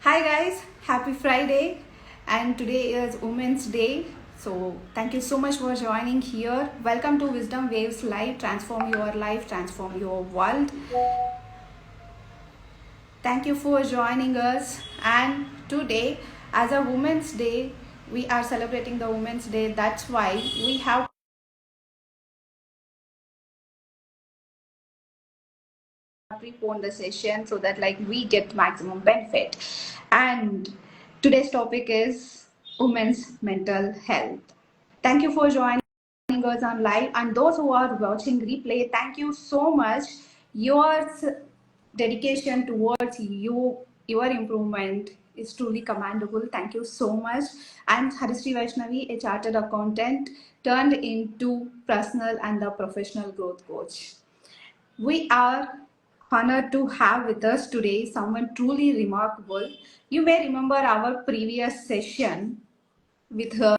Hi guys, happy Friday, and today is Women's Day. So, thank you so much for joining here. Welcome to Wisdom Waves Live. Transform your life, transform your world. Thank you for joining us. And today, as a Women's Day, we are celebrating the Women's Day. That's why we have prepone the session so that we get maximum benefit. And today's topic is women's mental health. Thank you for joining us on live, and those who are watching replay, thank you so much. Your dedication towards your improvement is truly commendable. Thank you so much. I'm Harisree Vaishnavi, a chartered accountant turned into personal and the professional growth coach. We are honored to have with us today someone truly remarkable. You may remember our previous session with her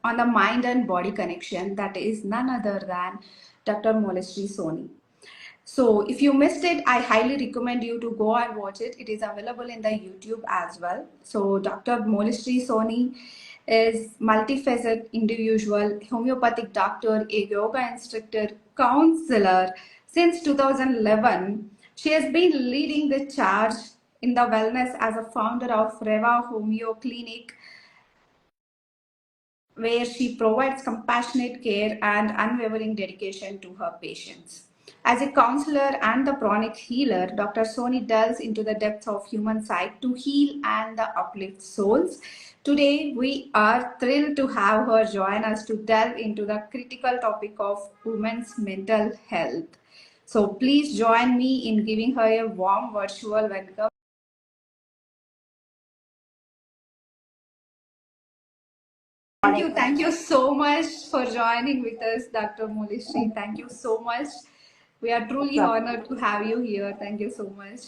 on the mind and body connection, that is none other than Dr. Molishri Soni. So if you missed it, I highly recommend you to go and watch it. It is available in the YouTube as well. So Dr. Molishri Soni is multifaceted individual, homeopathic doctor, a yoga instructor, counselor. Since 2011, she has been leading the charge in the wellness as a founder of Reva Homeo Clinic, where she provides compassionate care and unwavering dedication to her patients. As a counselor and the chronic healer, Dr. Soni delves into the depths of human psyche to heal and uplift souls. Today, we are thrilled to have her join us to delve into the critical topic of women's mental health. So, please join me in giving her a warm virtual welcome. Thank you so much for joining with us, Dr. Molishri. Thank you so much. We are truly honored to have you here. Thank you so much.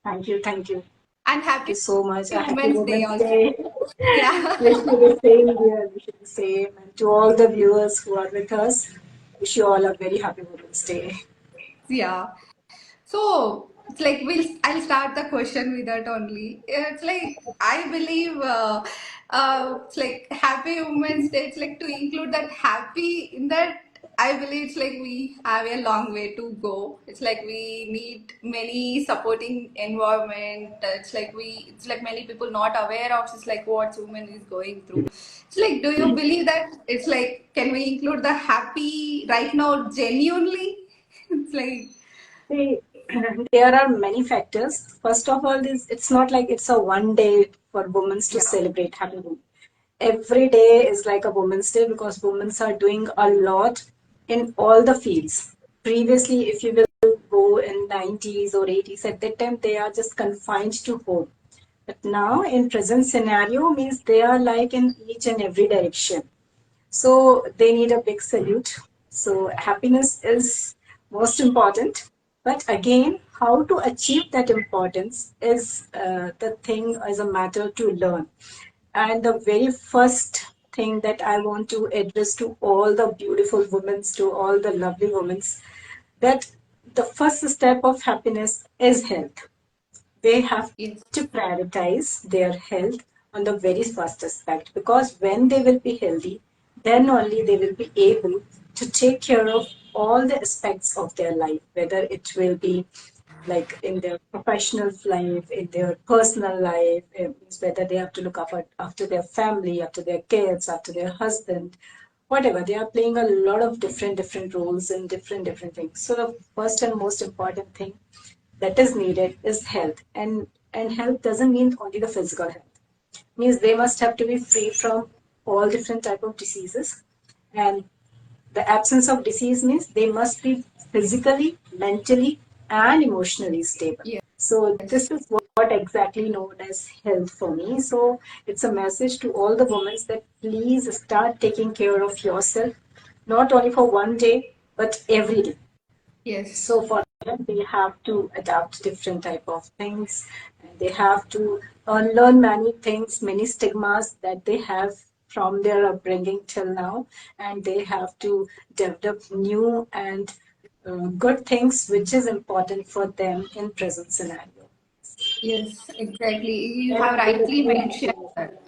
Thank you. And Thank happy you so much. A happy Women's Day Women's also. Day. Yeah. Wish you the same dear. Wish you the same. And to all the viewers who are with us, wish you all a very happy Women's Day. Yeah. So it's like I'll start the question with that only. It's like I believe it's like Happy Women's Day. It's like to include that happy in that. I believe it's like we have a long way to go. It's like we need many supporting environment. It's like many people not aware of it's like what women is going through. It's like, do you believe that it's like can we include the happy right now genuinely? It's like See, there are many factors. First of all, it's not like it's a one day for women to yeah. celebrate Happy Women. Every day is like a Women's Day because women are doing a lot in all the fields. Previously, if you will go in 90s or 80s, at that time they are just confined to home. But now in present scenario means they are like in each and every direction. So they need a big salute. So happiness is most important. But again, how to achieve that importance is the thing as a matter to learn. And the very first thing that I want to address to all the beautiful women, to all the lovely women, that the first step of happiness is health. They have Yes. to prioritize their health on the very first aspect, because when they will be healthy, then only they will be able to take care of all the aspects of their life, whether it will be like in their professional life, in their personal life, whether they have to look after their family, after their kids, after their husband, whatever. They are playing a lot of different roles in different things. So the first and most important thing that is needed is health, and health doesn't mean only the physical health. It means they must have to be free from all different type of diseases, and the absence of disease means they must be physically, mentally, and emotionally stable. So this Yes. is what exactly known as health for me. So it's a message to all the women that please start taking care of yourself, not only for one day, but every day. Yes. So for them, they have to adapt different type of things. And they have to unlearn many things, many stigmas that they have from their upbringing till now, and they have to develop new and good things which is important for them in present scenario. Yes, exactly. You And have they will rightly go mentioned into that.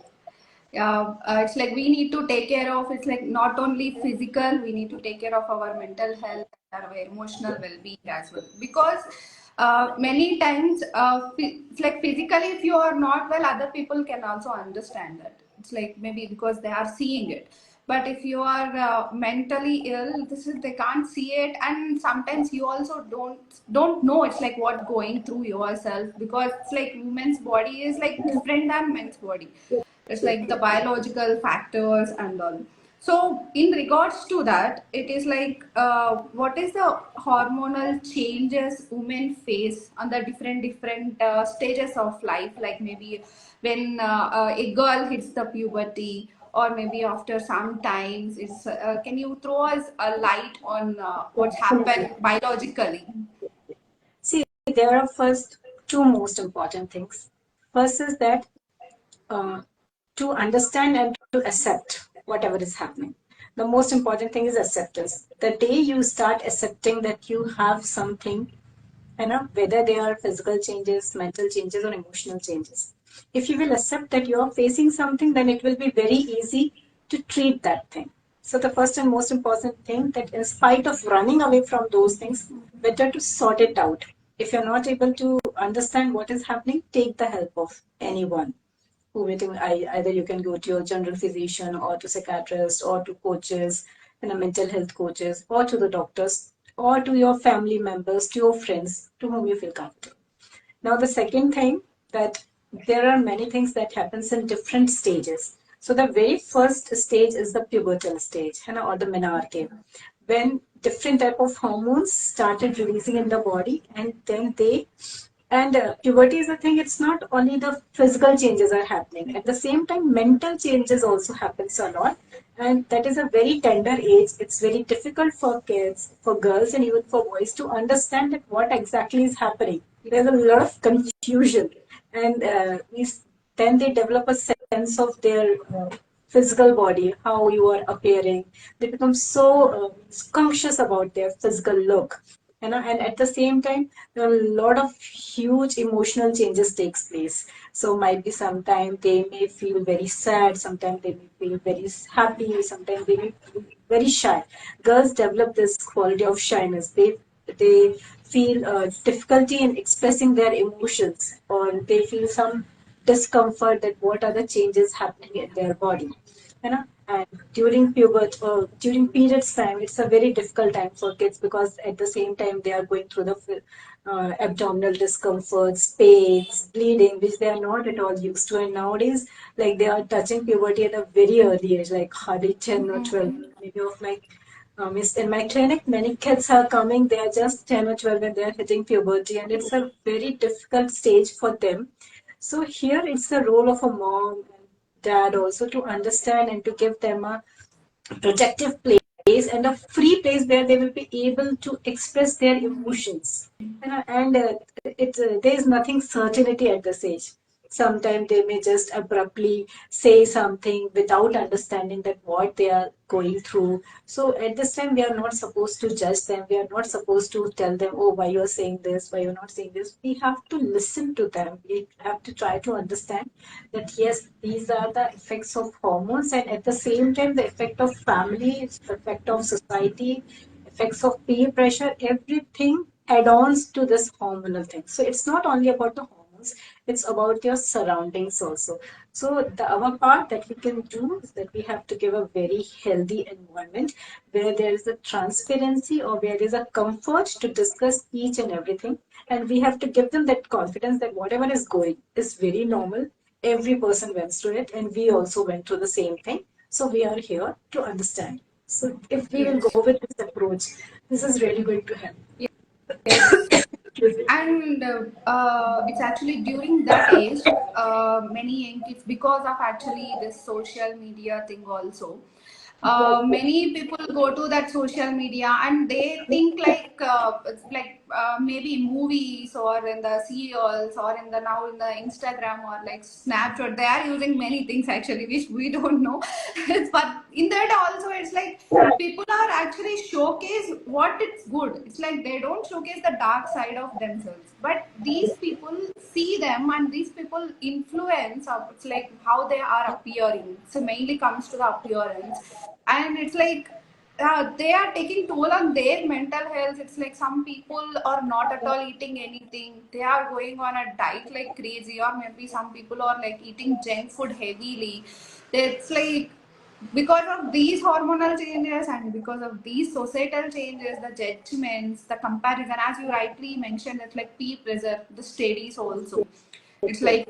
Yeah, it's like we need to take care of, it's like not only physical, we need to take care of our mental health and our emotional well-being as well. Because many times, it's like physically, if you are not well, other people can also understand that. It's like maybe because they are seeing it. But if you are mentally ill, this is they can't see it, and sometimes you also don't know. It's like what going through yourself, because it's like women's body is like different than men's body. It's like the biological factors and all. So in regards to that, it is like what is the hormonal changes women face on the different stages of life, like maybe when a girl hits the puberty, or maybe after some times. It's can you throw us a light on what's definitely. happened biologically? See, there are first two most important things. First is that uh, to understand and to accept whatever is happening. The most important thing is acceptance. The day you start accepting that you have something, whether they are physical changes, mental changes, or emotional changes. If you will accept that you are facing something, then it will be very easy to treat that thing. So the first and most important thing, that in spite of running away from those things, better to sort it out. If you're not able to understand what is happening, take the help of anyone. Either you can go to your general physician or to psychiatrist or to coaches, mental health coaches, or to the doctors, or to your family members, to your friends, to whom you feel comfortable. Now, the second thing, that there are many things that happens in different stages. So the very first stage is the pubertal stage, or the menarche, when different type of hormones started releasing in the body, and then they and puberty is a thing. It's not only the physical changes are happening. At the same time, mental changes also happens a lot, and that is a very tender age. It's very difficult for kids, for girls, and even for boys to understand that what exactly is happening. There's a lot of confusion, and then they develop a sense of their physical body, how you are appearing. They become so conscious about their physical look, and at the same time, a lot of huge emotional changes takes place. So might be sometime they may feel very sad, sometimes they may feel very happy, sometimes they may feel very shy. Girls develop this quality of shyness. They feel difficulty in expressing their emotions, or they feel some discomfort that what are the changes happening in their body. And during puberty or during periods time, it's a very difficult time for kids, because at the same time they are going through the abdominal discomforts, pains, bleeding, which they are not at all used to. And nowadays, like, they are touching puberty at a very early age, like hardly 10 or 12, maybe of like in my clinic, many kids are coming, they are just 10 or 12 when they are hitting puberty, and it's a very difficult stage for them. So here it's the role of a mom and dad also to understand and to give them a protective place and a free place where they will be able to express their emotions. There is nothing certainty at this age. Sometimes they may just abruptly say something without understanding that what they are going through. So at this time, we are not supposed to judge them. We are not supposed to tell them, oh, why you're saying this, why you're not saying this. We have to listen to them. We have to try to understand that yes, these are the effects of hormones, and at the same time, the effect of family, the effect of society, effects of peer pressure, everything add-ons to this hormonal thing. So it's not only about the hormones, it's about your surroundings also. So our part that we can do is that we have to give a very healthy environment where there is a transparency, or where there is a comfort to discuss each and everything. And we have to give them that confidence that whatever is going is very normal. Every person went through it, and we also went through the same thing. So we are here to understand. So if we will Yes. go with this approach, this is really going to help. Yes. Excuse me. And it's actually during that age, many young kids, because of actually this social media thing also, many people go to that social media and they think like it's like maybe movies or in the serials or in the now in the Instagram or like Snapchat, they are using many things actually which we don't know. But in that also, it's like people are actually showcase what it's good. It's like they don't showcase the dark side of themselves, but these people see them, and these people influence of, it's like how they are appearing. So mainly comes to the appearance, and it's like they are taking toll on their mental health. It's like some people are not at all eating anything. They are going on a diet like crazy, or maybe some people are like eating junk food heavily. It's like because of these hormonal changes and because of these societal changes, the judgments, the comparison, as you rightly mentioned, it's like peer pressure, the studies also. It's like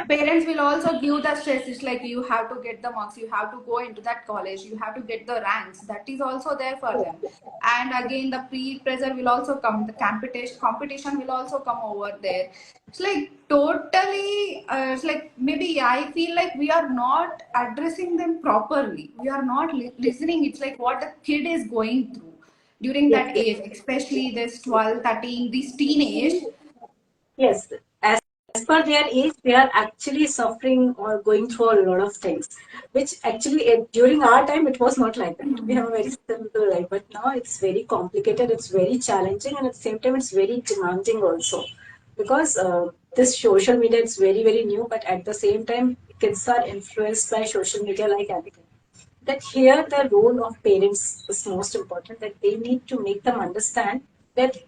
parents will also give the stress. It's like you have to get the marks, you have to go into that college, you have to get the ranks. That is also there for them. And again, the pre pressure will also come, the competition will also come over there. It's like totally it's like maybe I feel like we are not addressing them properly, we are not listening. It's like what the kid is going through during Yes, that yes. age, especially this 12, 13, this teenage. Yes, as per their age, they are actually suffering or going through a lot of things, which actually during our time it was not like that. We have a very simple life, but now it's very complicated, it's very challenging, and at the same time, it's very demanding also. Because this social media is very, very new, but at the same time, kids are influenced by social media like anything. That here the role of parents is most important, that they need to make them understand that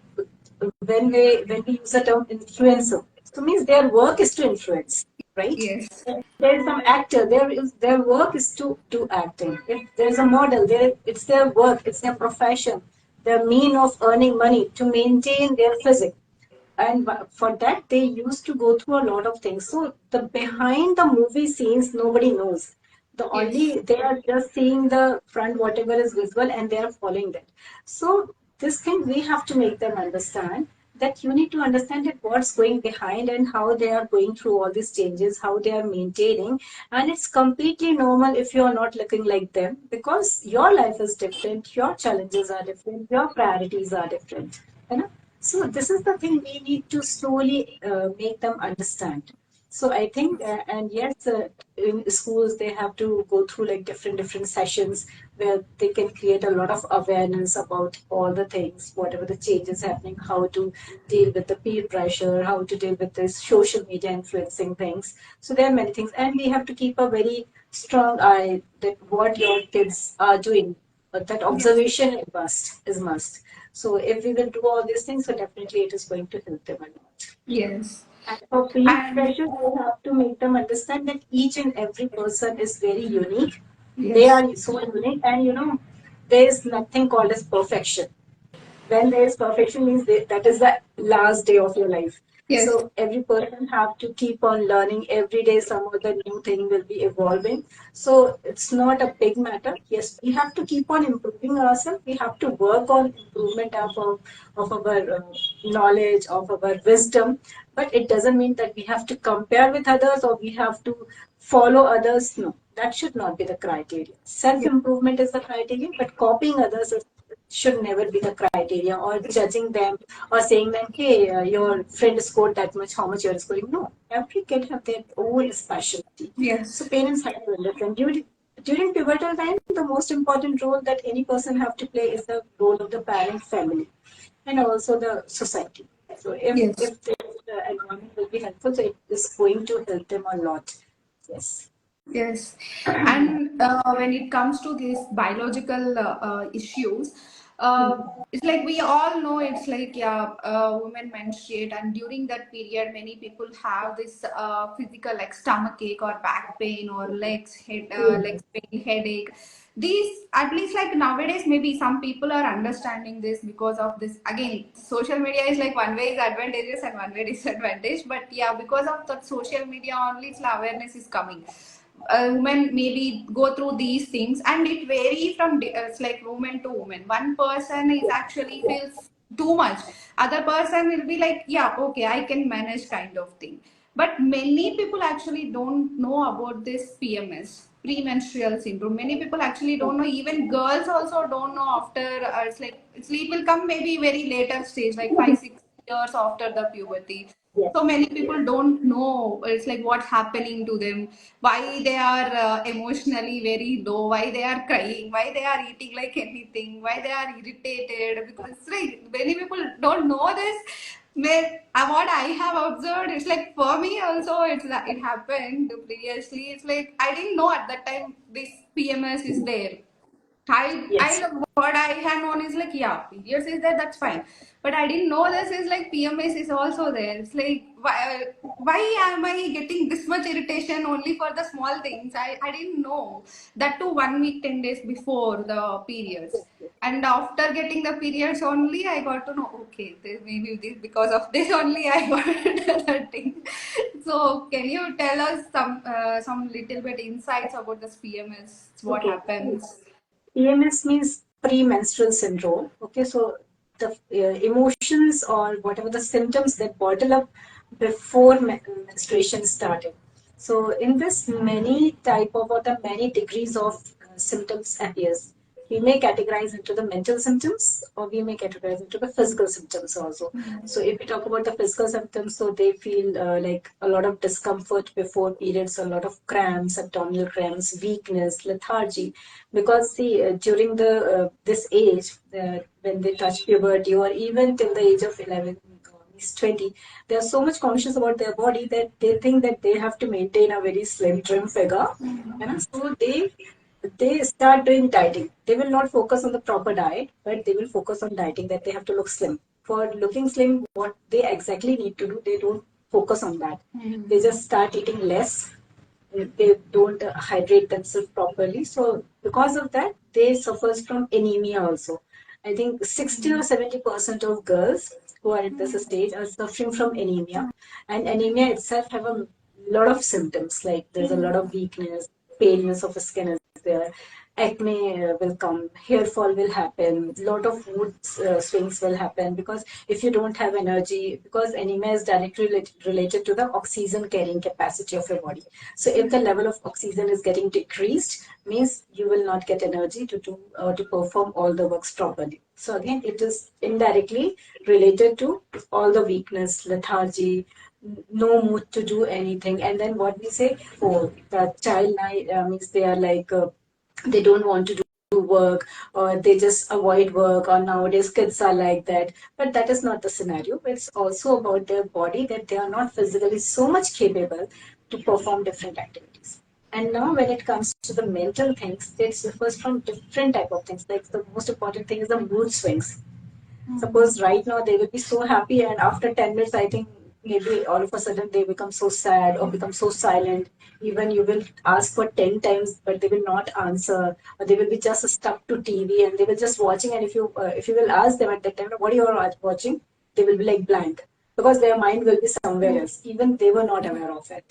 when we use the term influencer, so means their work is to influence, right? Yes, If there is some actor, their work is to do acting. If there's a model, it's their work, it's their profession, their mean of earning money to maintain their physique. And for that they used to go through a lot of things. So the behind the movie scenes nobody knows. The yes, only they are just seeing the front whatever is visible and they are following that. So this thing we have to make them understand, that you need to understand that what's going behind and how they are going through all these changes, how they are maintaining. And it's completely normal if you are not looking like them, because your life is different, your challenges are different, your priorities are different, you know. So this is the thing we need to slowly make them understand. So I think, and yes, in schools they have to go through like different sessions where they can create a lot of awareness about all the things, whatever the changes happening, how to deal with the peer pressure, how to deal with this social media influencing things. So there are many things, and we have to keep a very strong eye that what your kids are doing. That yes, observation is must. So if we will do all these things, so definitely it is going to help them a lot. yes. And for peer And pressure, we have to make them understand that each and every person is very unique. They yes, are so unique, and there is nothing called as perfection. When there is perfection means that is the last day of your life. yes, So every person have to keep on learning every day. Some other new thing will be evolving. So it's not a big matter. Yes, we have to keep on improving ourselves. We have to work on improvement of our knowledge, of our wisdom. But it doesn't mean that we have to compare with others or we have to follow others. No, that should not be the criteria. Self yes, improvement is the criteria, but copying others should never be the criteria, or judging them or saying them, hey, your friend scored that much, how much you're scoring. No, every kid have their own specialty. So yes, parents have to understand. During pivotal time, the most important role that any person have to play is the role of the parent family and also the society. So yes. if the environment will be helpful, so it is going to help them a lot. Yes. Yes, and when it comes to these biological issues, it's like we all know, it's like, yeah, women menstruate, and during that period, many people have this physical, like stomach ache or back pain or legs pain, headache. These, at least like nowadays, maybe some people are understanding this because of this. Again, social media is like one way is advantages and one way disadvantage, but yeah, because of the social media only, it's like awareness is coming. Women maybe go through these things, and it varies from it's like woman to woman. One person is actually feels too much, other person will be like, yeah, okay, I can manage kind of thing. But many people actually don't know about this PMS, premenstrual syndrome. Many people actually don't know, even girls also don't know after it's like sleep will come maybe very later stage, like 5 6 years after the puberty. Yes. So many people don't know, it's like what's happening to them, why they are emotionally very low, why they are crying, why they are eating like anything, why they are irritated, because it's like many people don't know this. What I have observed, it's like for me also, it happened previously. It's like I didn't know at that time this PMS is there. I Yes. look, what I had known is like, yeah, periods is there, that's fine. But I didn't know this is like PMS is also there. It's like, why am I getting this much irritation only for the small things? I didn't know that too 1 week, 10 days before the periods. And after getting the periods only, I got to know, okay, this maybe this because of this only I got that thing. So can you tell us some little bit insights about this PMS? What Okay. happens? PMS means premenstrual syndrome. Okay, so the emotions or whatever the symptoms that bottle up before menstruation started. So in this, many type of or the many degrees of symptoms appears. We may categorize into the mental symptoms or we may categorize into the physical symptoms also. So if we talk about the physical symptoms, so they feel like a lot of discomfort before periods, a lot of cramps, abdominal cramps, weakness, lethargy, because see during the this age when they touch puberty or even till the age of 11 is 20, they are so much conscious about their body that they think that they have to maintain a very slim trim figure, so they start doing dieting. They will not focus on the proper diet, but they will focus on dieting, that they have to look slim. For looking slim, what they exactly need to do, they don't focus on that. They just start eating less. They don't hydrate themselves properly. So because of that, they suffers from anemia also. I think 60 or 70% of girls who are at this stage are suffering from anemia, and anemia itself have a lot of symptoms, like there's a lot of weakness, paleness of the skin is there, acne will come, hair fall will happen, lot of mood swings will happen, because if you don't have energy, because anemia is directly related to the oxygen carrying capacity of your body. So if the level of oxygen is getting decreased, means you will not get energy to do to perform all the works properly. So again, it is indirectly related to all the weakness, lethargy, no mood to do anything. And then what we say, oh, the child means they are like they don't want to do work, or they just avoid work, or nowadays kids are like that. But that is not the scenario. It's also about their body, that they are not physically so much capable to perform different activities. And now when it comes to the mental things, it suffers from different type of things. Like the most important thing is the mood swings. Suppose right now they will be so happy, and after 10 minutes, I think maybe all of a sudden they become so sad or become so silent. Even you will ask for 10 times, but they will not answer, or they will be just stuck to TV and they will just watching. And if you will ask them at that time, what are you watching? They will be like blank, because their mind will be somewhere else. Even they were not aware of it.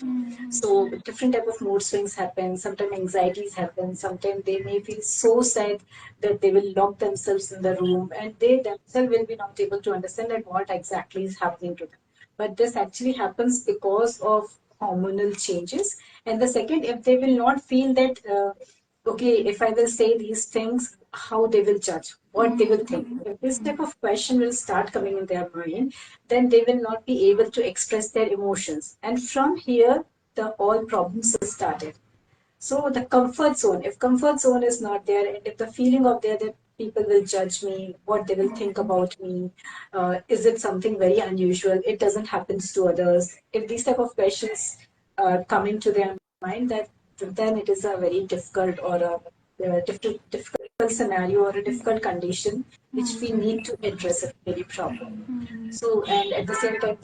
So different type of mood swings happen. Sometimes anxieties happen. Sometimes they may feel so sad that they will lock themselves in the room, and they themselves will be not able to understand that what exactly is happening to them. But this actually happens because of hormonal changes. And the second, if they will not feel that, okay, if I will say these things, how they will judge, what they will think. If this type of question will start coming in their mind, then they will not be able to express their emotions. And from here, the all problems started. So the comfort zone, if comfort zone is not there, and if the feeling of there that people will judge me, what they will think about me, is it something very unusual? It doesn't happen to others. If these type of questions come into their mind, that then it is a very difficult or a difficult scenario or a difficult condition which we need to address it very properly. So, and at the same time,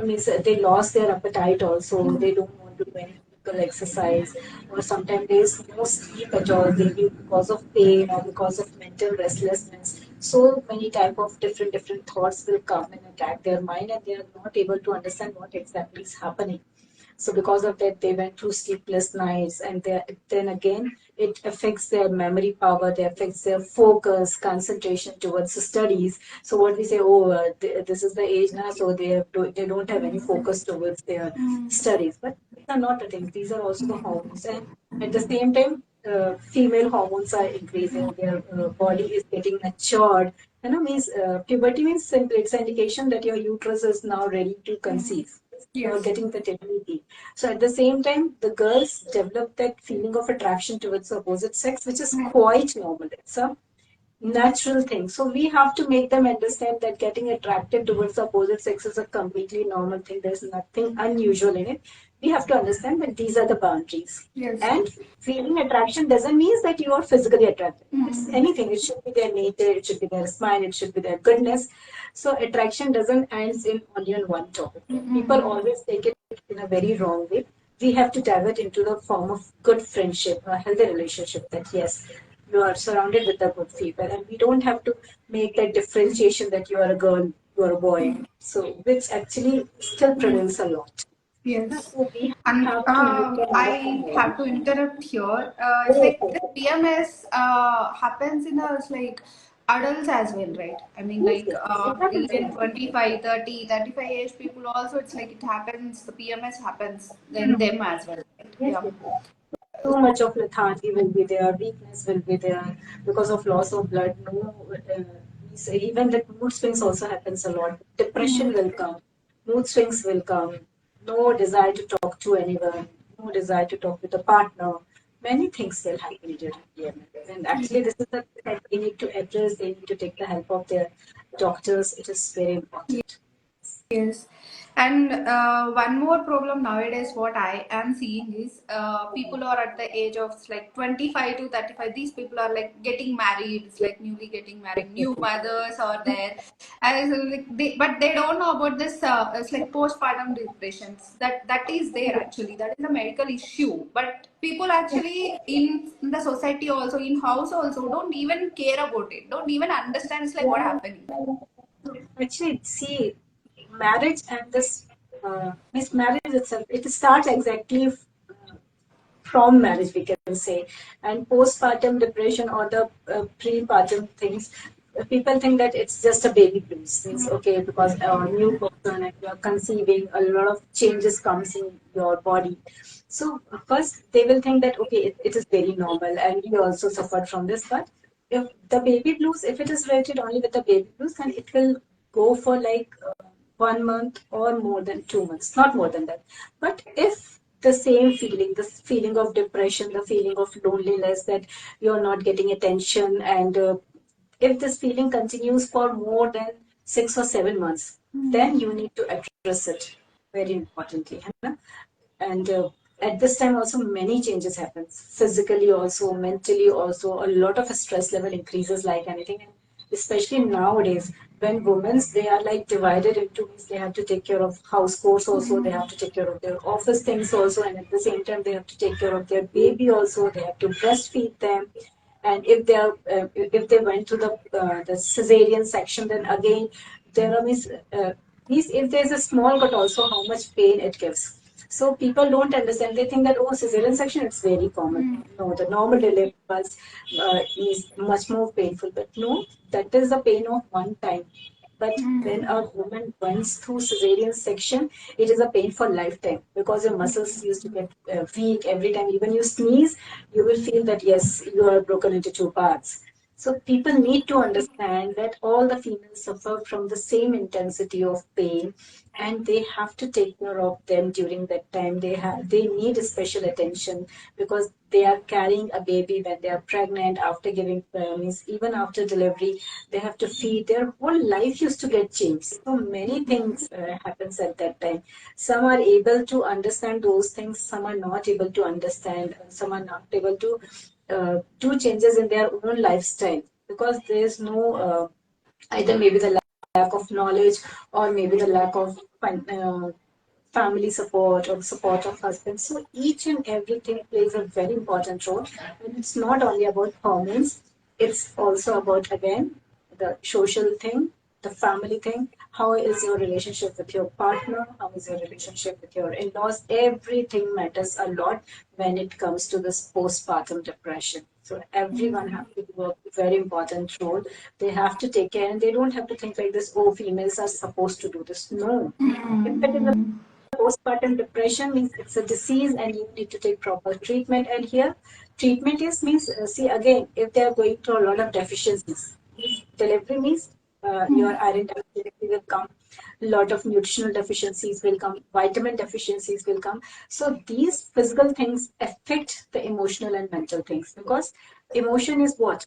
means they lost their appetite also. They don't want to do any physical exercise, or sometimes there's no sleep at all, maybe because of pain or because of mental restlessness. So many type of different thoughts will come and attack their mind, and they are not able to understand what exactly is happening. So because of that, they went through sleepless nights, and then again, it affects their memory power, it affects their focus, concentration towards the studies. So what we say, oh, this is the age now, so they don't have any focus towards their studies. But these are not the things. These are also the hormones, and at the same time, female hormones are increasing. Their body is getting matured. Means puberty means simply it's an indication that your uterus is now ready to conceive. You're Yes. getting that ability. So at the same time, the girls develop that feeling of attraction towards the opposite sex, which is quite normal. It's a natural thing. So we have to make them understand that getting attracted towards the opposite sex is a completely normal thing. There's nothing unusual in it. We have to understand that these are the boundaries. Yes. And feeling attraction doesn't mean that you are physically attracted. It's Mm-hmm. anything. It should be their nature, it should be their smile, it should be their goodness. So attraction doesn't end in only on one topic. People Mm-hmm. always take it in a very wrong way. We have to divert into the form of good friendship, a healthy relationship, that yes, you are surrounded with the good people, and we don't have to make that differentiation that you are a girl, you are a boy. So which actually still prevails a lot. Yes. So we And have to look at I have to interrupt here. It's yes, like the PMS happens in us like adults as well, right? I mean, yes, like yes, it happens a even lot. 25, 30, 35 age people also, it's like it happens, the PMS happens in Mhm. them as well, right? Yes, Yeah. yes, yes. Too much of lethargy will be there, weakness will be there because of loss of blood. No, even the mood swings also happens a lot. Depression will come, mood swings will come, no desire to talk to anyone, no desire to talk with a partner. Many things will happen during PMS. And actually, this is the thing that they need to address. They need to take the help of their doctors. It is very important. Yes. And one more problem nowadays, what I am seeing is people are at the age of like 25 to 35. These people are like getting married, it's like newly getting married, new mothers are there. And it's like but they don't know about this, it's like postpartum depressions. That is there actually. That is a medical issue. But people actually in the society also, in house also, don't even care about it, don't even understand it's like what happening. Actually, see, marriage and this means marriage itself, it starts exactly from marriage, we can say. And postpartum depression or the prepartum things, people think that it's just a baby blues. Means okay, because a new person and you're conceiving, a lot of changes comes in your body. So first they will think that okay, it is very normal, and we also suffered from this. But if the baby blues, if it is related only with the baby blues, then it will go for like 1 month or more than 2 months, not more than that. But if the same feeling, the feeling of depression, the feeling of loneliness, that you're not getting attention, and if this feeling continues for more than 6 or 7 months, then you need to address it very importantly. है ना? And at this time also many changes happens, physically also, mentally also. A lot of stress level increases like anything. And especially nowadays, when women, they are like divided into, they have to take care of house chores also, they have to take care of their office things also, and at the same time they have to take care of their baby also, they have to breastfeed them. And if they are if they went to the cesarean section, then again there are means if there's a small cut also, how much pain it gives. So people don't understand. They think that oh, cesarean section, it's very common. No, the normal delivery was is much more painful. But no, that is the pain of one time. But when a woman runs through cesarean section, it is a pain for lifetime, because your muscles used to get weak every time. Even you sneeze, you will feel that yes, you are broken into two parts. So people need to understand that all the females suffer from the same intensity of pain, and they have to take care of them during that time. They need special attention, because they are carrying a baby when they are pregnant, after giving means even after delivery, they have to feed. Their whole life used to get changed. So many things happens at that time. Some are able to understand those things, some are not able to understand, some are not able to do changes in their own lifestyle, because there is no either maybe the lack of knowledge, or maybe the lack of family support or support of husband. So each and everything plays a very important role. And it's not only about hormones, it's also about, again, the social thing, the family thing. How is your relationship with your partner? How is your relationship with your in-laws? Everything matters a lot when it comes to this postpartum depression. So everyone has to do a very important role. They have to take care, and they don't have to think like this, oh, females are supposed to do this. No. If it is a postpartum depression, means it's a disease and you need to take proper treatment. And here treatment is means see, again, if they are going through a lot of deficiencies, delivery means your iron deficiency will come, a lot of nutritional deficiencies will come, vitamin deficiencies will come. So these physical things affect the emotional and mental things, because emotion is what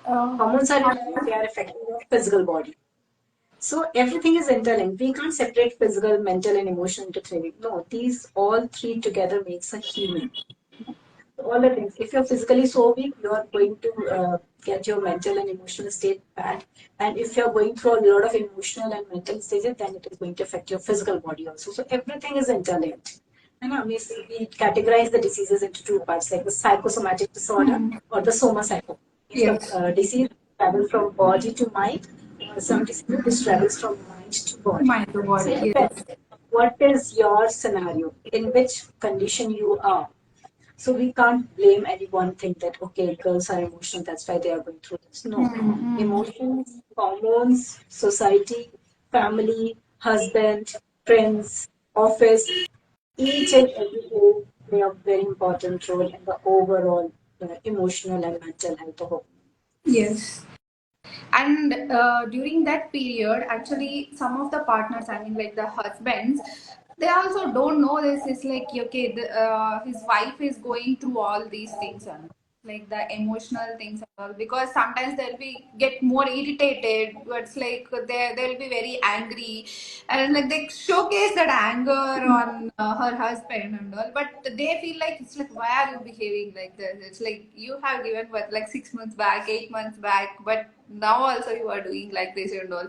Hormones are involved, Uh, they are affecting your physical body. So everything is interlinked. We can't separate physical, mental, and emotional into three. No, these all three together makes a human. All the things. If you're physically so weak, you are going to get your mental and emotional state bad. And if you're going through a lot of emotional and mental stages, then it is going to affect your physical body also. So everything is interlinked. And we categorize the diseases into two parts, like the psychosomatic disorder hmm. or the somopsycho. If the Yes. disease travels from body to mind, or some diseases which travels from mind to body. Mind the So body. it Yes. depends. What is your scenario? In which condition you are? So we can't blame any one thing that, okay, girls are emotional, that's why they are going through this. No. Hmm. Emotions, hormones, society, family, husband, friends, office, each and every day play a very important role in the overall emotional and mental health of a woman. Yes. And during that period, actually some of the partners, I mean like the husbands, they also don't know this. It's like, okay, his wife is going through all these things and like the emotional things and all, because sometimes they'll be get more irritated. It's like they'll be very angry, and like they showcase that anger on her husband and all, but they feel like it's like, why are you behaving like this? It's like you have given birth like 6 months back, 8 months back, but now also you are doing like this and all.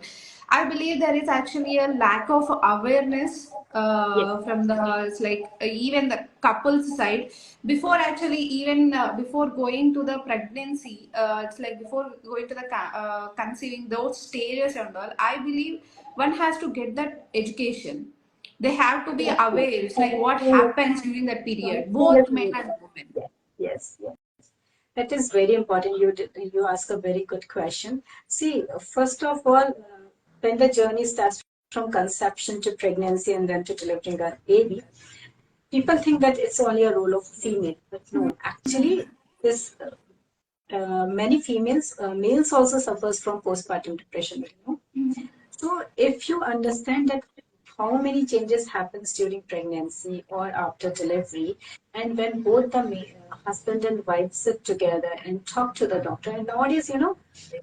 I believe there is actually a lack of awareness Yes, from the it's like even the couple's side before actually even before going to the pregnancy. It's like before going to the conceiving those stages and all. I believe one has to get that education. They have to be yes, aware. It's like what happens during that period, counseling both is men needed. and women. Yes, yes, yes. That is very important. You ask a very good question. See, first of all, when the journey starts from conception to pregnancy and then to delivering a baby, people think that it's only a role of female, but no, actually, this many females, males also suffers from postpartum depression. So if you understand that how many changes happens during pregnancy or after delivery, and when both the husband and wife sit together and talk to the doctor, and nowadays,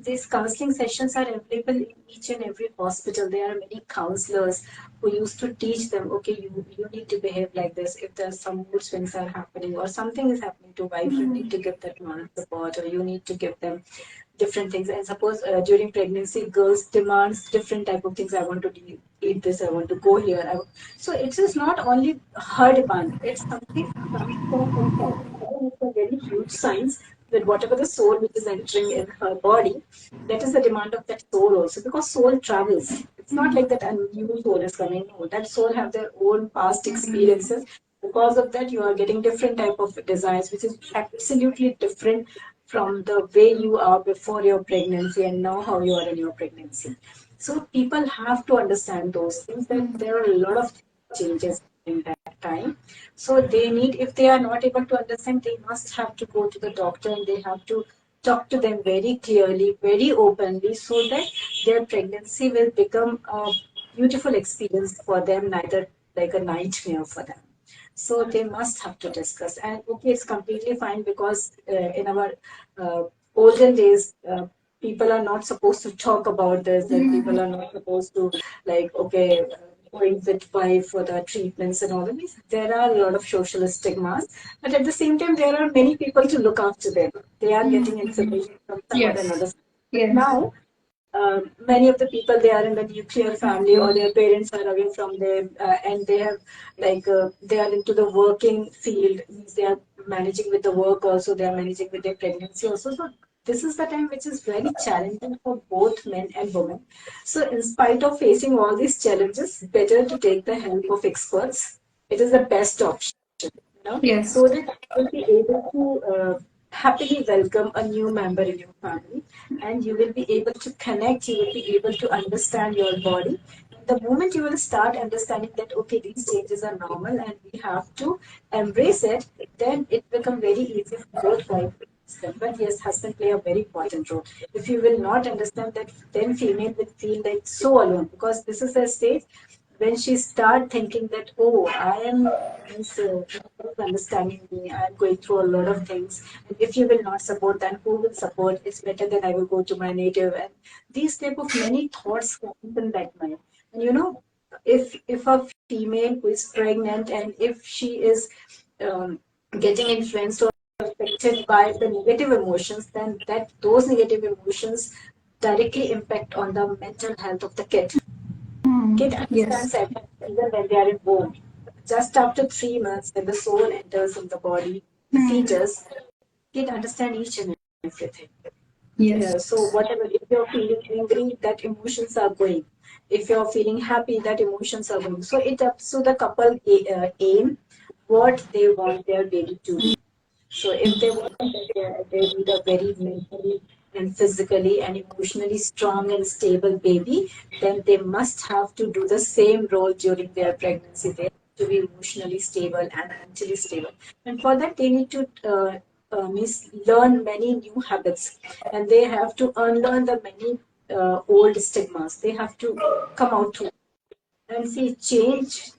these counseling sessions are available in each and every hospital. There are many counselors who used to teach them, okay, you need to behave like this. If there's some mood swings are happening or something is happening to wife, you need to give that moral support, or you need to give them different things. And suppose during pregnancy, girls demands different type of things. I want to eat this. I want to go here. So it is not only her demand. It's something comes from inside. Again, it's a very huge science that whatever the soul which is entering in her body, that is the demand of that soul also. Because soul travels. It's not like that a new soul is coming. No, that soul have their own past experiences. Because of that, you are getting different type of desires, which is absolutely different from the way you are before your pregnancy and now how you are in your pregnancy. So people have to understand those things, that there are a lot of changes in that time. So they need, if they are not able to understand, they must have to go to the doctor and they have to talk to them very clearly, very openly, so that their pregnancy will become a beautiful experience for them, neither like a nightmare for them. So they must have to discuss. And okay, it's completely fine because in our olden days, people are not supposed to talk about this, and people are not supposed to, like, okay, going with wife for the treatments and all of these. There are a lot of social stigmas, but at the same time, there are many people to look after them. They are getting information from some or Yes. another. But Yes. now many of the people, they are in the nuclear family, or their parents are away from them, and they have, like, they are into the working field, means they are managing with the work also, they are managing with their pregnancy also. So this is the time which is very challenging for both men and women. So in spite of facing all these challenges, better to take the help of experts. It is the best option, Yes. so that you will be able to happily welcome a new member in your family, and you will be able to connect, you will be able to understand your body. The moment you will start understanding that, okay, these changes are normal and we have to embrace it, then it becomes very easy for both wife and husband. But yes, husband play a very important role. If you will not understand that, then female will feel like so alone, because this is a stage when she start thinking that, oh, I am means understanding me, I am going through a lot of things. And if you will not support, then who will support? It's better that I will go to my native. And these type of many thoughts come in that mind. And if a female who is pregnant and if she is um, getting influenced or affected by the negative emotions, then those negative emotions directly impact on the mental health of the kid. Kid Yes. understands everything even when they are in womb. Just after 3 months, when the soul enters in the body, the fetus, kid understand each and everything. Yes. So whatever, if you're feeling angry, that emotions are going. If you're feeling happy, that emotions are going. So it up to the couple aim what they want their baby to be. So if they want that they need a very mentally and physically and emotionally strong and stable baby, then they must have to do the same role during their pregnancy. They have to be emotionally stable and mentally stable. And for that, they need to learn many new habits, and they have to unlearn the many old stigmas. They have to come out to and see,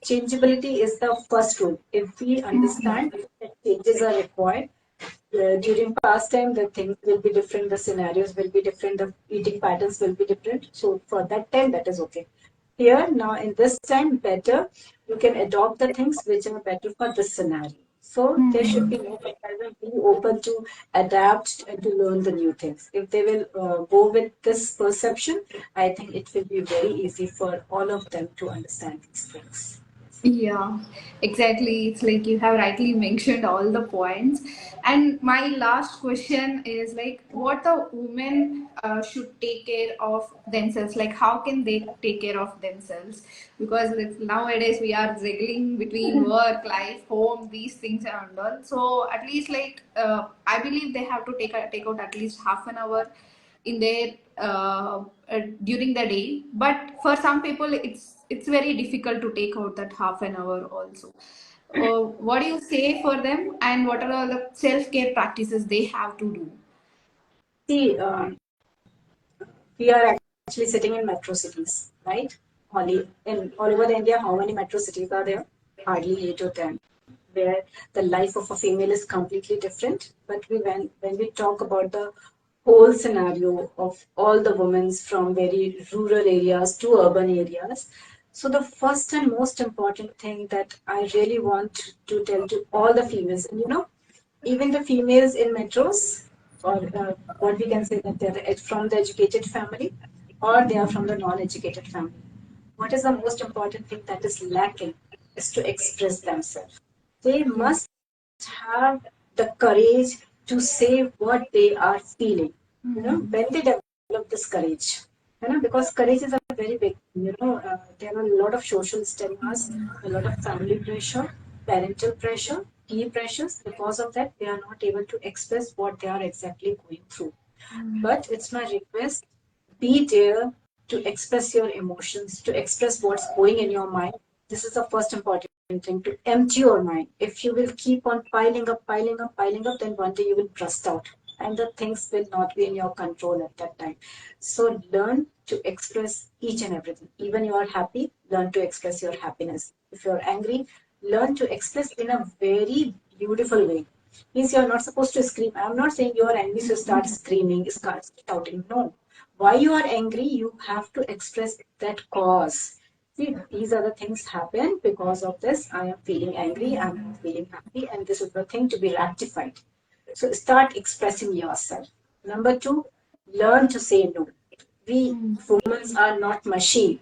changeability is the first rule. If we understand that changes are required, during past time, the things will be different, the scenarios will be different, the eating patterns will be different. So for that time, that is okay. Here, now in this time, better, you can adopt the things which are better for this scenario. So there should be no comparison. Be open to adapt and to learn the new things. If they will go with this perception, I think it will be very easy for all of them to understand these things. Yeah, exactly. It's like you have rightly mentioned all the points. And my last question is like, what the women should take care of themselves? Like, how can they take care of themselves? Because like, nowadays we are juggling between work, life, home, these things and all. So at least like, I believe they have to take out at least half an hour in their during the day, but for some people it's very difficult to take out that half an hour also. What do you say for them, and what are all the self-care practices they have to do? See, we are actually sitting in metro cities, right? Only in all over India, how many metro cities are there? Hardly 8 or 10. Where the life of a female is completely different. But when we talk about the whole scenario of all the women from very rural areas to urban areas, so the first and most important thing that I really want to tell to all the females, and even the females in metros, or what we can say that they're from the educated family, or they are from the non-educated family. What is the most important thing that is lacking is to express themselves. They Yes. must have the courage to say what they are feeling. When they develop this courage, because courage is a very big, there are a lot of social stigmas, a lot of family pressure, parental pressure, peer pressures. Because of that, they are not able to express what they are exactly going through. But it's my request, be there to express your emotions, to express what's going in your mind. This is the first important thing, to empty your mind. If you will keep on piling up, piling up, piling up, then one day you will burst out. And the things will not be in your control at that time. So learn to express each and everything. Even you are happy, learn to express your happiness. If you're angry, learn to express in a very beautiful way. Means you're not supposed to scream. I'm not saying you're angry, so start screaming, start shouting. No. Why you are angry, you have to express that cause. See, these are the things happen because of this. I am feeling angry, I'm not feeling happy, and this is the thing to be rectified. So start expressing yourself. Number two, learn to say no. We humans are not machine.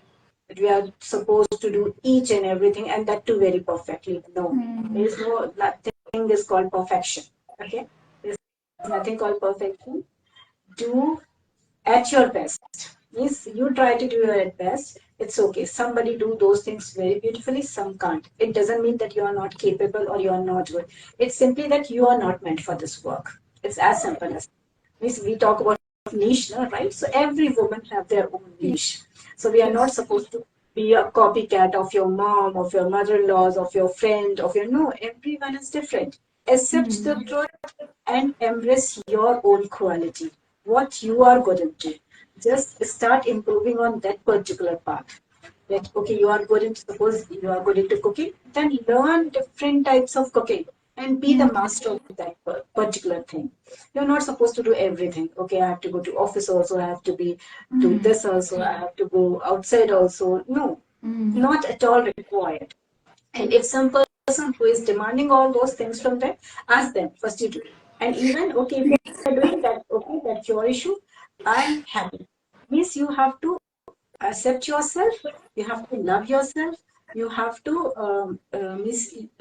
That we are supposed to do each and everything, and that too very perfectly. No, there is no nothing is called perfection. Okay, there is nothing called perfection. Do at your best. Means you try to do your best. It's okay. Somebody do those things very beautifully, some can't. It doesn't mean that you are not capable or you are not good. It's simply that you are not meant for this work. It's as simple as. Means we talk about niche, no, right? So every woman have their own niche. So we are not Yes. supposed to be a copycat of your mom, of your mother-in-laws, of your friend, of your no. Everyone is different. Accept the truth and embrace your own quality, what you are good into. Just start improving on that particular part. that okay, you are good into, suppose you are good into cooking, then learn different types of cooking and be the master of that particular thing. You're not supposed to do everything. Okay, I have to go to office also, I have to be do this also, I have to go outside also. No, not at all required. And if some person who is demanding all those things from them, ask them first you do. And even okay, if you're doing that, okay, that's your issue. I'm happy. Means you have to accept yourself, you have to love yourself, you have to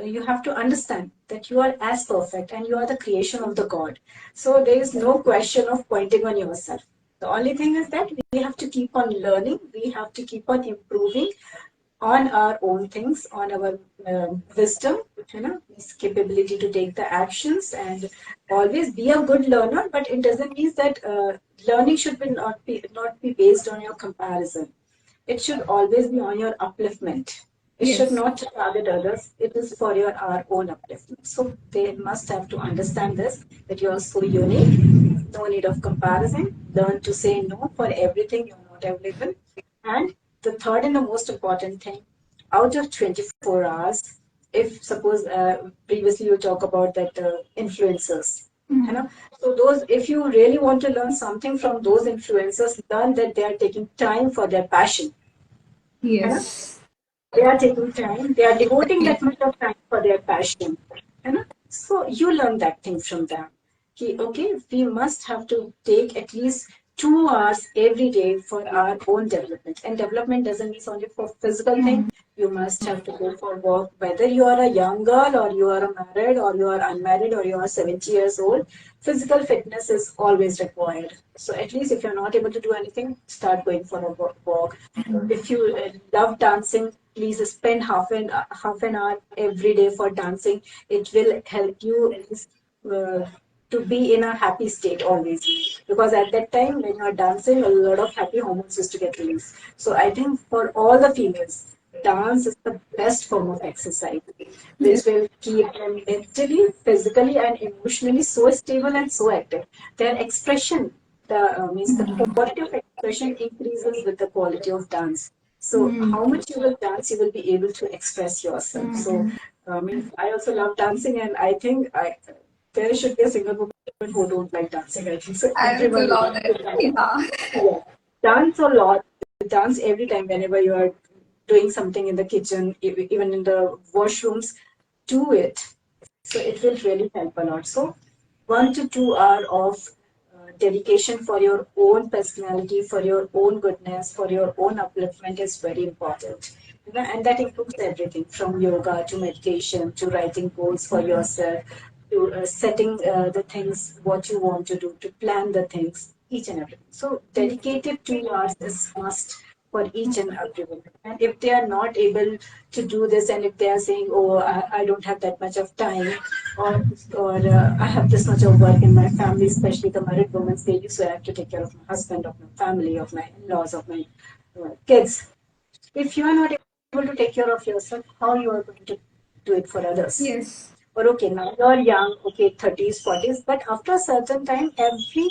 you have to understand that you are as perfect and you are the creation of the god. So there is no question of pointing on yourself. The only thing is that we have to keep on learning, we have to keep on improving on our own things, on our wisdom, this capability to take the actions and always be a good learner. But it doesn't mean that learning should not be based on your comparison. It should always be on your upliftment. It should Yes. not target others. It is for your our own upliftment. So they must have to understand this, that you are so unique. No need of comparison. Learn to say no for everything you're not available. And the third and the most important thing, out of 24 hours, if suppose previously you talk about that influencers, so those, if you really want to learn something from those influencers, learn that they are taking time for their passion. है ना? Yes. They are taking time, they are devoting that much of time for their passion. So you learn that thing from them. Okay, we must have to take at least 2 hours every day for our own development. And development doesn't mean only for physical thing. You must have to go for work, whether you are a young girl or you are married or you are unmarried or you are 70 years old. Physical fitness is always required. So at least if you're not able to do anything, start going for a walk. If you love dancing, please spend half an hour every day for dancing. It will help you uh, to be in a happy state always, because at that time when you are dancing, a lot of happy hormones used to get released. So I think for all the females, dance is the best form of exercise, Yes. which will keep them mentally, physically, and emotionally so stable and so active. Their expression, the means the quality of expression increases with the quality of dance. So how much you will dance, you will be able to express yourself. So means I also love dancing, and I think there should be a single woman who don't like dancing. I think so. I also Everyone would love like to it. dance. Yeah. Yeah. Dance a lot. Dance every time whenever you are doing something in the kitchen, even in the washrooms. Do it. So it will really help a lot. So 1 to 2 hours of dedication for your own personality, for your own goodness, for your own upliftment is very important. And that includes everything from yoga to meditation to writing goals for yourself to setting the things what you want to do, to plan the things, each and everything. So dedicated 2 hours is must for each and every woman. And if they are not able to do this, and if they are saying, "Oh, I don't have that much of time," or I have this much of work in my family, especially the married women, they used to have to take care of my husband, of my family, of my in-laws, of my kids. If you are not able to take care of yourself, how you are going to do it for others? Yes. Or okay, now you're young, okay, 30s, 40s, but after a certain time, every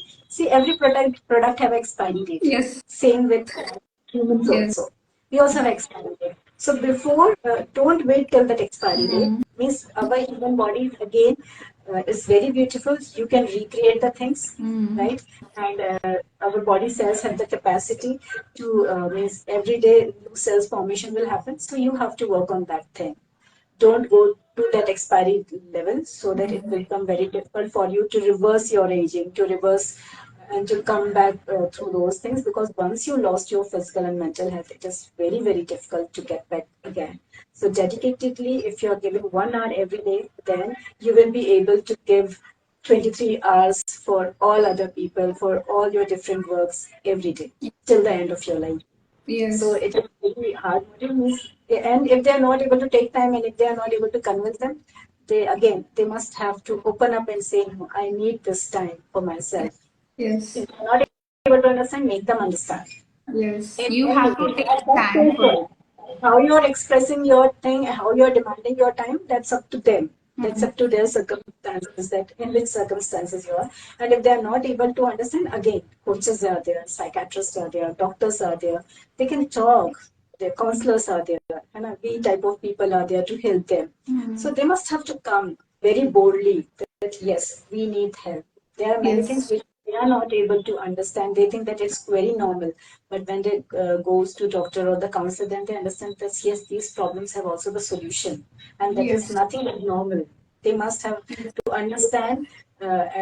product have expiry date. Yes. Same with humans Yes. also. We also have expiry date. So before, don't wait till that expiry date. Means our human body again is very beautiful. You can recreate the things, right? And our body cells have the capacity to means every day new cells formation will happen. So you have to work on that thing. Don't go to that expiry level, so that it will become very difficult for you to reverse your aging, to reverse and to come back through those things, because once you lost your physical and mental health, it is very, very difficult to get back again. So dedicatedly, if you're giving 1 hour every day, then you will be able to give 23 hours for all other people, for all your different works every day till the end of your life. So Yes. it is very hard. And if they are not able to take time, and if they are not able to convince them, they must have to open up and say, no, I need this time for myself. Yes. If they are not able to understand, make them understand. Yes. And You have to again, take that's time their for. choice. How you're expressing your thing, how you're demanding your time, that's up to them. That's up to their circumstances, that in which circumstances you are. And if they are not able to understand, again, coaches are there, psychiatrists are there, doctors are there. They can talk. their counselors are there, and we type of people are there to help them. So they must have to come very boldly that yes, we need help. There are many things Yes. which they are not able to understand. They think that it's very normal, but when they goes to doctor or the counselor, then they understand that yes, these problems have also the solution, and that is Yes. nothing abnormal. They must have Yes. to understand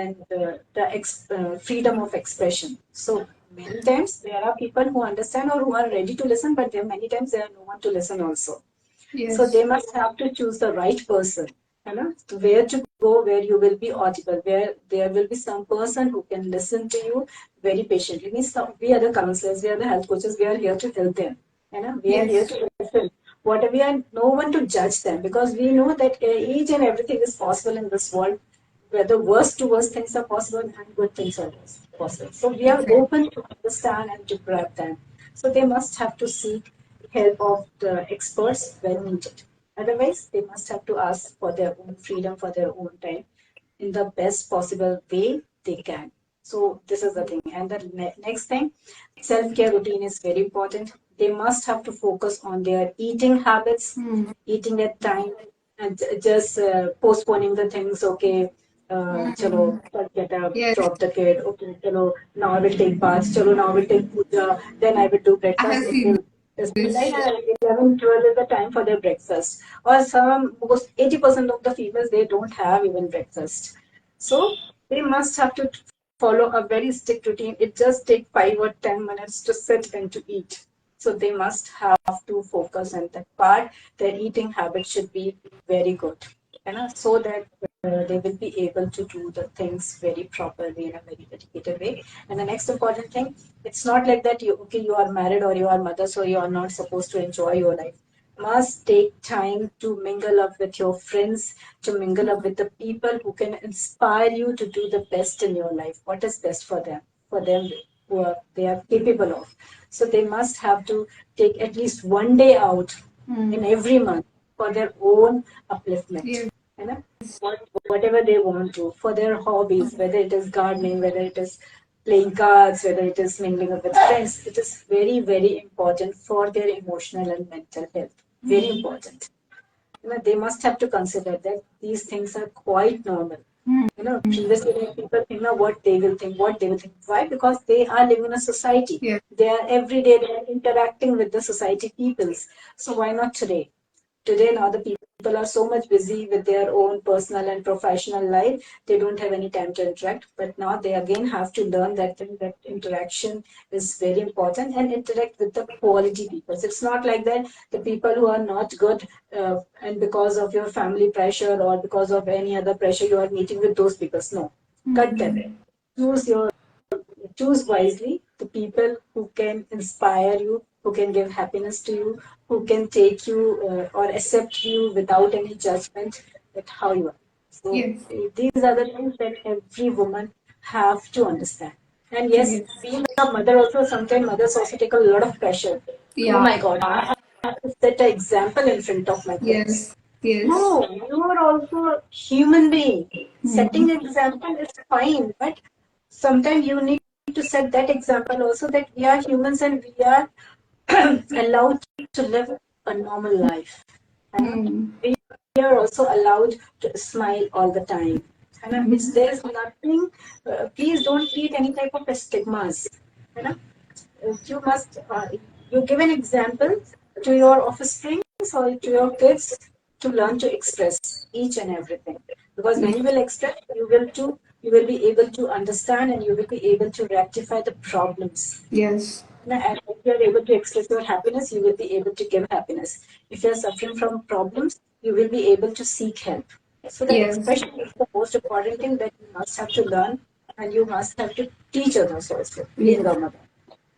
and the freedom of expression. So many times there are people who understand or who are ready to listen, but there many times there are no one to listen also. So Yes. they must have to choose the right person, where to go, where you will be audible, where there will be some person who can listen to you very patiently. Means we are the counselors, we are the health coaches, we are here to help them. We are here Yes. to listen. What we are, no one to judge them because we know that each and everything is possible in this world. Whether worst to worst things are possible and good things are possible. So we are Exactly. open to understand and to grab them. So they must have to seek help of the experts when needed. Otherwise, they must have to ask for their own freedom, for their own time in the best possible way they can. So this is the thing. And the next thing, self-care routine is very important. They must have to focus on their eating habits, Hmm. eating at time, and just postponing the things. Okay, chalo, get up, Yes. drop the kid. Okay, chalo, now I will take bath. Chalo, now I will take puja. Then I will do I breakfast. have It seen will it's like this. 11, 12 is the time for their breakfast. Or some, most 80% of the females, they don't have even breakfast. So they must have to follow a very strict routine. It just takes 5 or 10 minutes to sit and to eat. So they must have to focus on that part. Their eating habit should be very good, so that they will be able to do the things very properly in a very dedicated way. And the next important thing, it's not like that you are married or you are mother, so you are not supposed to enjoy your life. Must take time to mingle up with your friends, to mingle up with the people who can inspire you to do the best in your life. What is best for them who are, they are capable of. So they must have to take at least one day out Hmm. in every month for their own upliftment. Yes. You know, whatever they want to for their hobbies, whether it is gardening, whether it is playing cards, whether it is mingling up with friends. It is very, very important for their emotional and mental health. Very important. They must have to consider that these things are quite normal. Previously when people think now what they will think. Why? Because they are living in a society. Yes. They are every day they are interacting with the society peoples. So why not today? Today now the people are so much busy with their own personal and professional life, they don't have any time to interact. But now they again have to learn that thing, that interaction is very important, and interact with the quality people. It's not like that the people who are not good, and because of your family pressure or because of any other pressure you are meeting with those people. No, cut them. Choose your Choose wisely the people who can inspire you, who can give happiness to you, who can take you or accept you without any judgment that how you are. So Yes. these are the things that every woman have to understand. And yes, Yes. being a mother also, sometimes mothers also take a lot of pressure. Oh Yeah. my God, I have to set an example in front of my kids. Yes. Yes. No, you are also a human being. Setting Hmm. example is fine, but sometimes you need to set that example also that we are humans and we are allowed to live a normal life. And Hmm. we are also allowed to smile all the time. And it's, Hmm. there's nothing, please don't create any type of stigmas. You know? You must, you give an example to your offspring or to your kids to learn to express each and everything. Because when you will express, you will be able to understand and you will be able to rectify the problems. Yes. And if you are able to express your happiness, you will be able to give happiness. If you are suffering from problems, you will be able to seek help. So the Yes. expression is the most important thing that you must have to learn, and you must have to teach others also, being Yes. a mother.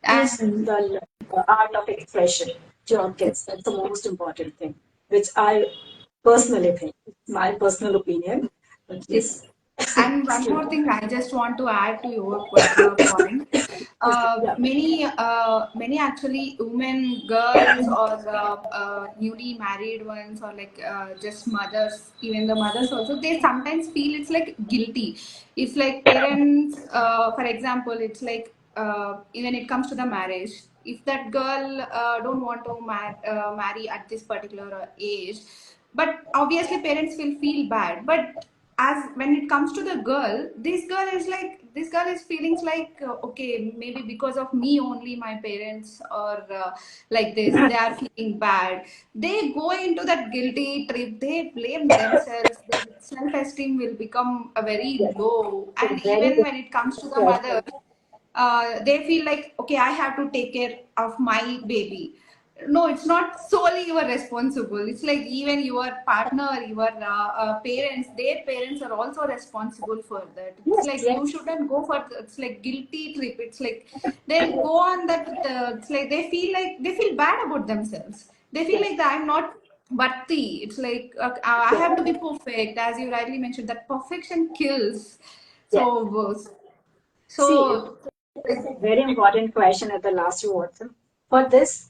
Teach And the art of expression to your kids. That's the most important thing, which I personally think. It's my personal opinion. But yes. yes, And one still, more thing, I just want to add to your point. yeah. Many actually women, girls, or newly married ones, or like just mothers, even the mothers also, they sometimes feel it's like guilty. It's like parents, for example, it's like when it comes to the marriage. if that girl don't want to marry at this particular age, but obviously parents will feel bad. But as when it comes to the girl, this girl is feeling like okay, maybe because of me only my parents are like this, they are feeling bad, they go into that guilty trip, they blame themselves, their self-esteem will become a very Yes, low. it's a And very even good when it comes to the mother, question. they feel like okay, I have to take care of my baby. No, it's not solely your responsible, it's like even your partner, your parents, their parents are also responsible for that. It's Yes, like you yes, shouldn't go for it's like guilty trip. It's like they'll go on that it's like they feel bad about themselves, they feel yes, like that I'm not worthy. It's like I yes. have to be perfect, as you rightly mentioned that perfection kills. Yes. So See, it's so it's a very important question at the last you Watson. For this,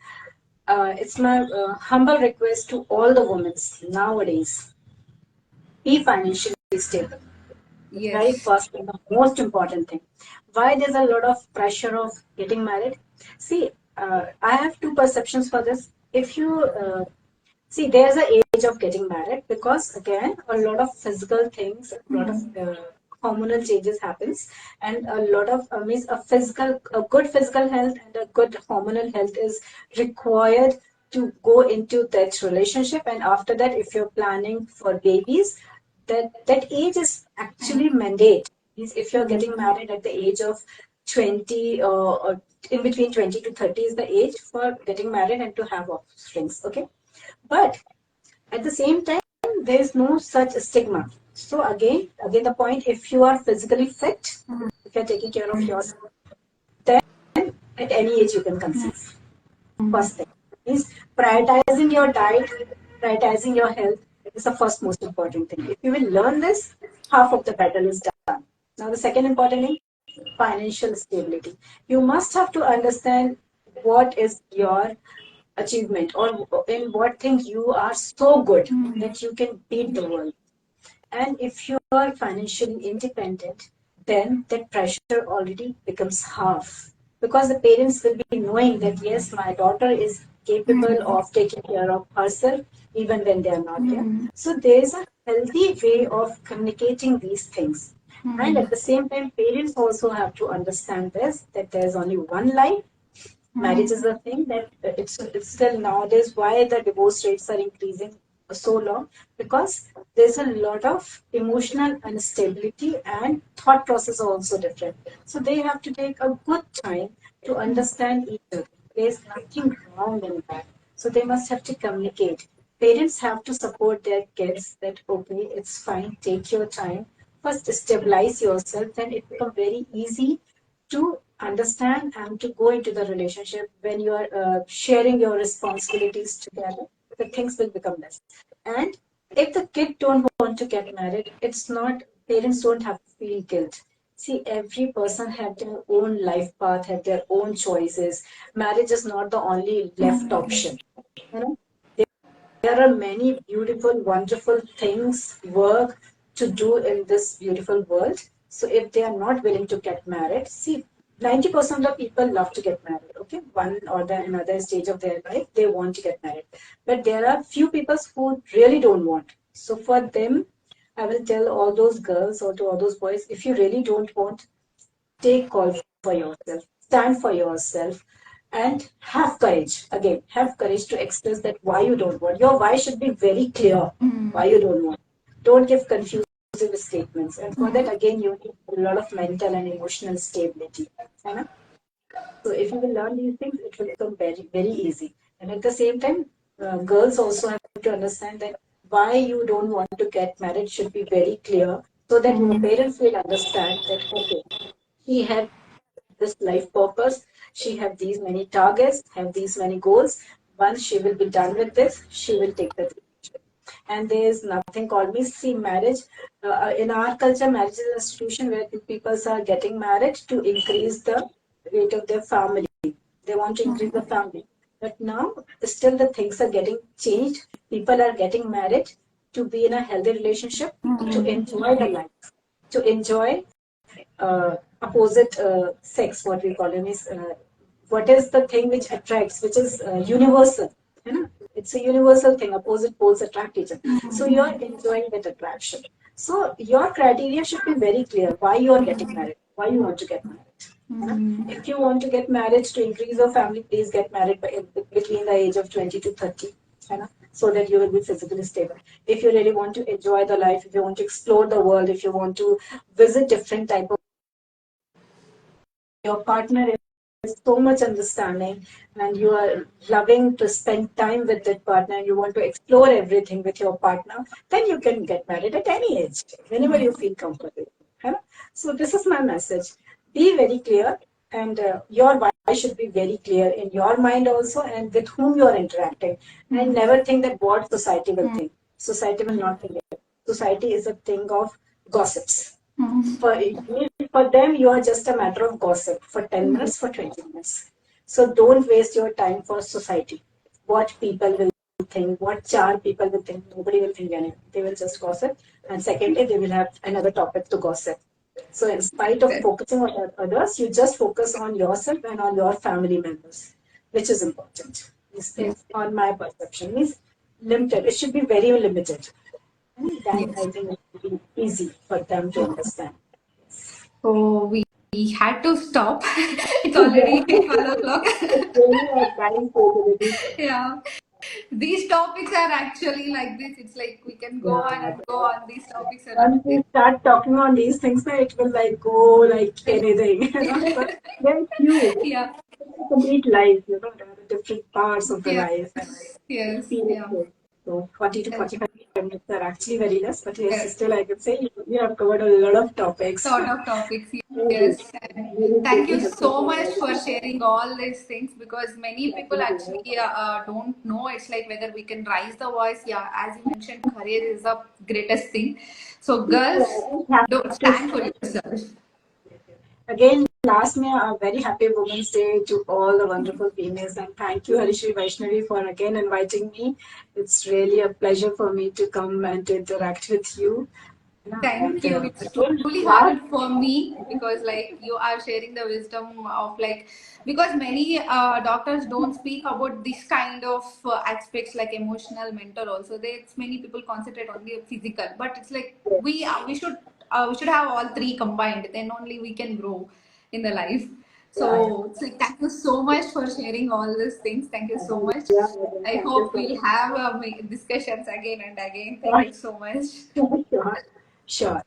it's my humble request to all the women nowadays: be financially stable. The very yes. first and the most important thing. Why there's a lot of pressure of getting married? See, I have two perceptions for this. If you see, there's an age of getting married because again, a lot of physical things, a lot of hormonal changes happens, and a lot of means a good physical health and a good hormonal health is required to go into that relationship. And after that, if you're planning for babies, that age is actually mandate. Means if you're getting married at the age of 20 or in between 20 to 30 is the age for getting married and to have offsprings. Okay, but at the same time, there is no such stigma. So again, the point: if you are physically fit, if you're taking care of yourself, then at any age you can conceive. First thing is prioritizing your diet, prioritizing your health is the first most important thing. If you will learn this, half of the battle is done. Now, the second important thing: financial stability. You must have to understand what is your achievement or in what thing you are so good that you can beat the world. And if you are financially independent, then that pressure already becomes half because the parents will be knowing that yes, my daughter is capable of taking care of herself even when they are not there. So there is a healthy way of communicating these things. And at the same time, parents also have to understand this that there's only one life. Marriage is a thing that it's still nowadays why the divorce rates are increasing so long, because there's a lot of emotional instability and thought process are also different. So they have to take a good time to understand each other. There's nothing wrong in that. So they must have to communicate. Parents have to support their kids that okay, it's fine, take your time. First stabilize yourself, then it becomes very easy to understand and to go into the relationship. When you are sharing your responsibilities together, the things will become less. And if the kid don't want to get married, it's not, parents don't have to feel guilt. See, every person have their own life path, have their own choices. Marriage is not the only left option, you know. There are many beautiful, wonderful things, work to do in this beautiful world. So if they are not willing to get married, see, 90% of the people love to get married. Okay, one or the another stage of their life, they want to get married. But there are few people who really don't want. So for them, I will tell all those girls or to all those boys, if you really don't want, take call for yourself, stand for yourself, and have courage. Again, have courage to express that why you don't want. Your why should be very clear. Why you don't want. Don't give confusing statements. And for that, again, you need a lot of mental and emotional stability. You know? So if you will learn these things, it will become very, very easy. And at the same time, girls also have to understand that why you don't want to get married should be very clear so that your parents will understand that, okay, she have this life purpose, she have these many targets, have these many goals. Once she will be done with this, she will take the decision. And there is nothing called me. See, marriage in our culture, marriage is an institution where people are getting married to increase the weight of their family. They want to increase the family. But now, still the things are getting changed. People are getting married to be in a healthy relationship, to enjoy the life, to enjoy opposite sex, what we call it is what is the thing which attracts, which is universal. You know, it's a universal thing. Opposite poles attract each other. So you're enjoying that attraction. So your criteria should be very clear. Why you are getting married? Why you want to get married? You know? If you want to get married to increase your family, please get married between the age of 20 to 30. You know, so that you will be physically stable. If you really want to enjoy the life, if you want to explore the world, if you want to visit different type of, your partner is so much understanding and you are loving to spend time with that partner and you want to explore everything with your partner, then you can get married at any age, whenever you feel comfortable. Huh? So this is my message. Be very clear, and your why should be very clear in your mind also, and with whom you are interacting. And never think that what society will think. Society will not think it. Society is a thing of gossips. For, for them, you are just a matter of gossip for 10 minutes, for 20 minutes. So don't waste your time for society. What people will think, what char people will think, nobody will think anything. They will just gossip. And secondly, they will have another topic to gossip. So in spite of focusing on others, you just focus on yourself and on your family members, which is important. Yes. On my perception, means limited. It should be very limited. And then Yes. I think it will be easy for them to understand. So we had to stop. It's already Yeah. 12 o'clock. It's really a time capability. Yeah. These topics are actually like this. It's like we can go on Yeah. and go on. These topics are like Once this. we start talking on these things, now it will like go like anything, you know. But they're huge. Yeah. It's a complete life, you know. There are different parts of the Yes. life and Yes. Yeah. experiences. So 40 to Yes. 45 minutes are actually very less, but yes, Yes. still I can say you have covered a lot of topics. Sort of topics. Very good. Yes. And Really thank you truly helpful so for much all for of us. sharing all these things because many Yeah, people thank you. actually don't know. It's like whether we can raise the voice. Yeah, as you mentioned, career is the greatest thing. So, Yeah, girls, I just don't have to stand for say yourself. again, last me a very happy Women's Day to all the wonderful females, and thank you, Harisree Vaishnavi, for again inviting me. It's really a pleasure for me to come and to interact with you. Yeah, Thank and you. It's again, truly last, honored for me because, like, you are sharing the wisdom of, like, because many doctors don't speak about this kind of aspects like emotional, mental. Also, it's many people concentrate only on physical, but it's like we should have all three combined. Then only we can grow in the life. yeah, yeah, So it's like thank you so much for sharing all these things. Thank you so much. yeah, yeah, I thank you hope so we'll have discussions again and again. Thank you much. so much. Sure, sure.